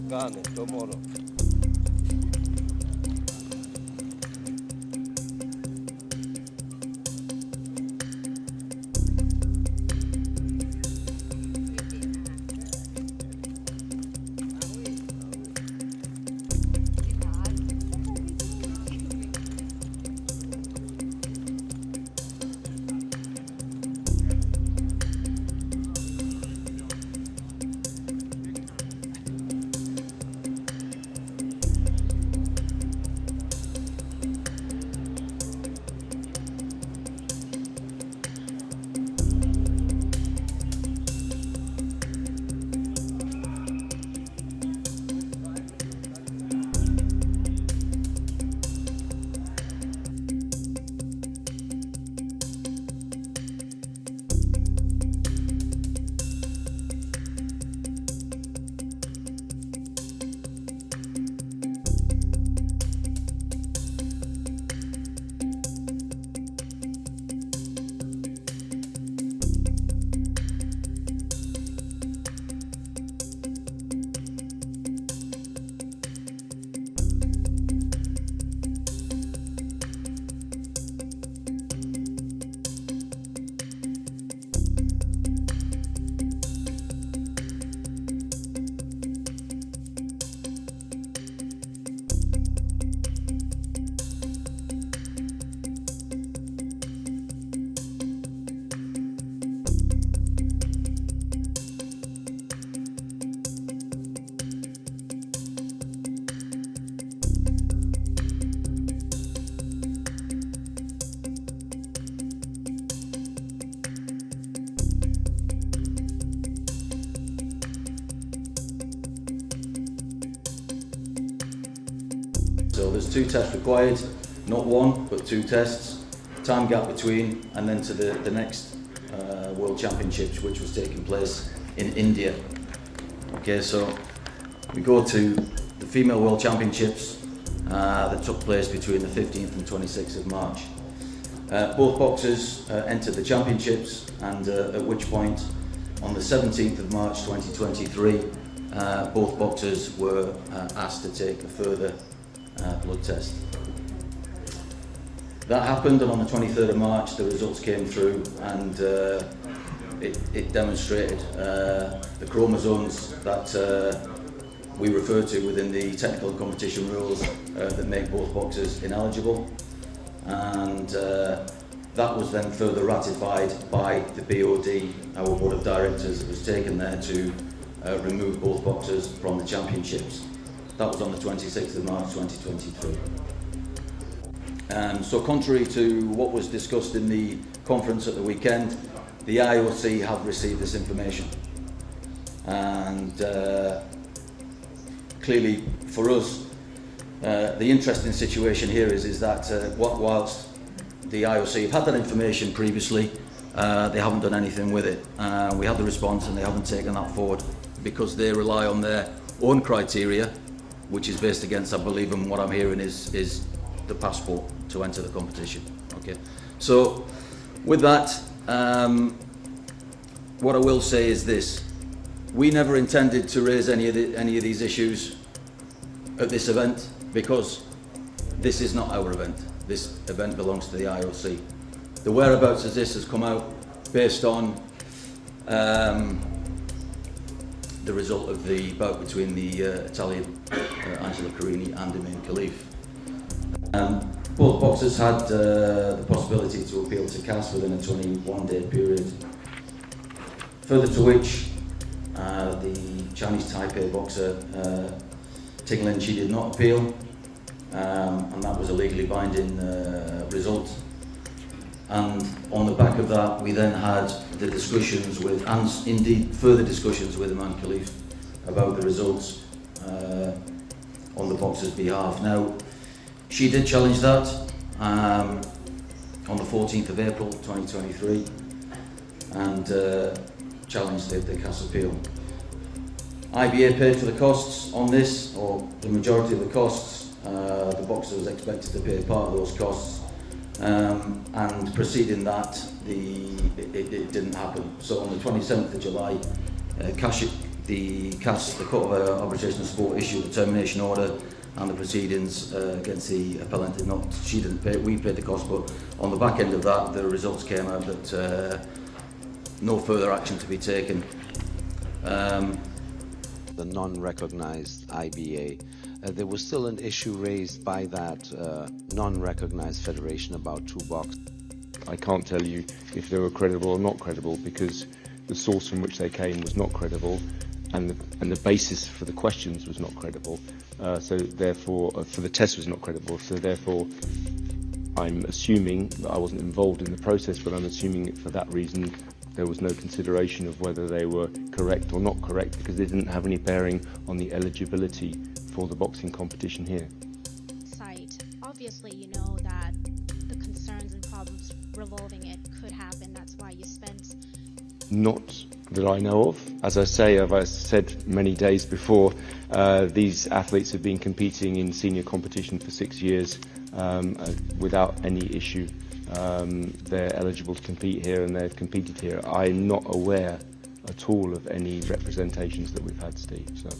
Ghana tomorrow. So there's 2 tests required, not 1, but 2 tests, time gap between, and then to the next World Championships, which was taking place in India. Okay, so we go to the Female World Championships that took place between the 15th and 26th of March. Both boxers entered the championships, and at which point, on the 17th of March 2023, both boxers were asked to take a further blood test. That happened, and on the 23rd of March the results came through, and it demonstrated the chromosomes that we refer to within the technical competition rules that make both boxers ineligible, and that was then further ratified by the BOD, our board of directors, that was taken there to remove both boxers from the championships. That was on the 26th of March 2023. So contrary to what was discussed in the conference at the weekend, the IOC have received this information. And clearly for us, the interesting situation here is that whilst the IOC have had that information previously, they haven't done anything with it. We had the response and they haven't taken that forward because they rely on their own criteria, which is based against, I believe, and what I'm hearing is the passport to enter the competition. Okay, so with that, what I will say is this: we never intended to raise any of these issues at this event, because this is not our event. This event belongs to the IOC. The whereabouts of this has come out based on the result of the bout between the Italian Angelo Carini and Imane Khalif. Both boxers had the possibility to appeal to CAS within a 21-day period, further to which the Chinese Taipei boxer Ting Lin, she did not appeal, and that was a legally binding result. And on the back of that, we then had the discussions with, and indeed further discussions with Imane Khalif about the results on the boxer's behalf. Now, she did challenge that on the 14th of April 2023 and challenged the CAS appeal. IBA paid for the costs on this, or the majority of the costs. The boxer was expected to pay part of those costs, and preceding that, it didn't happen. So on the 27th of July, CAS the CAS, the Court of Arbitration of Sport, issued a termination order, and the proceedings against the appellant did not. She didn't pay. We paid the cost, but on the back end of that, the results came out that no further action to be taken. The non-recognised IBA. There was still an issue raised by that non-recognised federation about toolbox. I can't tell you if they were credible or not credible because the source from which they came was not credible, and the basis for the questions was not credible. So therefore, for the test was not credible. So therefore, I'm assuming that I wasn't involved in the process, but I'm assuming that for that reason there was no consideration of whether they were correct or not correct, because they didn't have any bearing on the eligibility for the boxing competition here. Site. Obviously, you know that the concerns and problems revolving it could happen. That's why you spent. Not that I know of. As I say, I've said many days before, these athletes have been competing in senior competition for 6 years without any issue. They're eligible to compete here and they've competed here. I'm not aware at all of any representations that we've had, Steve. So.